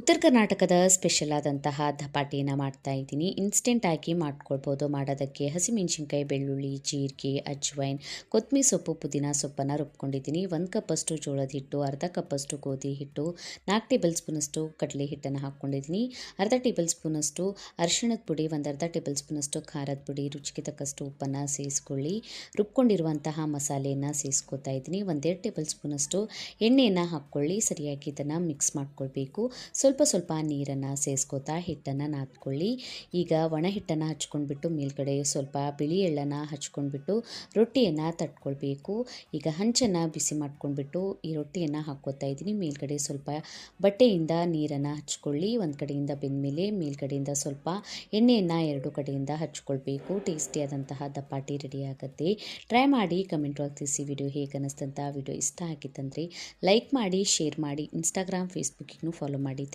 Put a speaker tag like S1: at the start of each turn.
S1: ಉತ್ತರ ಕರ್ನಾಟಕದ ಸ್ಪೆಷಲ್ ಆದಂತಹ ದಪಾಟಿಯನ್ನು ಮಾಡ್ತಾ ಇದ್ದೀನಿ. ಇನ್ಸ್ಟೆಂಟ್ ಆಗಿ ಮಾಡ್ಕೊಳ್ಬೋದು. ಮಾಡೋದಕ್ಕೆ ಹಸಿಮೆಣಸಿನ್ಕಾಯಿ, ಬೆಳ್ಳುಳ್ಳಿ, ಜೀರಿಗೆ, ಅಜ್ವೈನ್, ಕೊತ್ತಂಬರಿ ಸೊಪ್ಪು, ಪುದೀನ ಸೊಪ್ಪನ್ನು ರುಬ್ಕೊಂಡಿದ್ದೀನಿ. 1 ಕಪ್ಪಷ್ಟು ಜೋಳದ ಹಿಟ್ಟು, ಅರ್ಧ ಕಪ್ಪಷ್ಟು ಗೋಧಿ ಹಿಟ್ಟು, 4 ಟೇಬಲ್ ಸ್ಪೂನಷ್ಟು ಕಡಲೆ ಹಿಟ್ಟನ್ನು ಹಾಕ್ಕೊಂಡಿದ್ದೀನಿ. ಅರ್ಧ ಟೇಬಲ್ ಸ್ಪೂನಷ್ಟು ಅರಿಶಿಣದ ಪುಡಿ, ಅರ್ಧ ಟೇಬಲ್ ಸ್ಪೂನಷ್ಟು ಖಾರದ ಪುಡಿ, ರುಚಿಗೆ ತಕ್ಕಷ್ಟು ಉಪ್ಪನ್ನು ಸೇರಿಸ್ಕೊಳ್ಳಿ. ರುಬ್ಕೊಂಡಿರುವಂತಹ ಮಸಾಲೆಯನ್ನು ಸೇರಿಸ್ಕೊತಾ ಇದ್ದೀನಿ. 1 ಟೇಬಲ್ ಸ್ಪೂನಷ್ಟು ಎಣ್ಣೆಯನ್ನು ಹಾಕ್ಕೊಳ್ಳಿ. ಸರಿಯಾಗಿ ಇದನ್ನು ಮಿಕ್ಸ್ ಮಾಡ್ಕೊಳ್ಬೇಕು. ಸ್ವಲ್ಪ ನೀರನ್ನು ಸೇರಿಸ್ಕೋತಾ ಹಿಟ್ಟನ್ನು ನಾದ್ಕೊಳ್ಳಿ. ಈಗ ಒಣ ಹಿಟ್ಟನ್ನು ಹಚ್ಕೊಂಡ್ಬಿಟ್ಟು ಮೇಲ್ಗಡೆ ಸ್ವಲ್ಪ ಬಿಳಿ ಎಳ್ಳನ್ನು ಹಚ್ಕೊಂಡ್ಬಿಟ್ಟು ರೊಟ್ಟಿಯನ್ನು ತಟ್ಕೊಳ್ಬೇಕು. ಈಗ ಹಂಚನ್ನು ಬಿಸಿ ಮಾಡ್ಕೊಂಡ್ಬಿಟ್ಟು ಈ ರೊಟ್ಟಿಯನ್ನು ಹಾಕ್ಕೋತಾ ಇದ್ದೀನಿ. ಮೇಲ್ಗಡೆ ಸ್ವಲ್ಪ ಬಟ್ಟೆಯಿಂದ ನೀರನ್ನು ಹಚ್ಕೊಳ್ಳಿ. ಒಂದು ಕಡೆಯಿಂದ ಬೆಂದಮೇಲೆ ಮೇಲ್ಗಡೆಯಿಂದ ಸ್ವಲ್ಪ ಎಣ್ಣೆಯನ್ನು 2 ಕಡೆಯಿಂದ ಹಚ್ಕೊಳ್ಬೇಕು. ಟೇಸ್ಟಿಯಾದಂತಹ ದಪಾಟಿ ರೆಡಿ ಆಗುತ್ತೆ. ಟ್ರೈ ಮಾಡಿ ಕಮೆಂಟ್ ಒಳಗೆ ತಿಳಿಸಿ ವಿಡಿಯೋ ಹೇಗೆ ಅನ್ನಿಸ್ತಂತ. ವಿಡಿಯೋ ಇಷ್ಟ ಆಗಿತ್ತಂದರೆ ಲೈಕ್ ಮಾಡಿ, ಶೇರ್ ಮಾಡಿ, ಇನ್ಸ್ಟಾಗ್ರಾಮ್, ಫೇಸ್ಬುಕ್ಕಿಗೂ ಫಾಲೋ ಮಾಡಿ.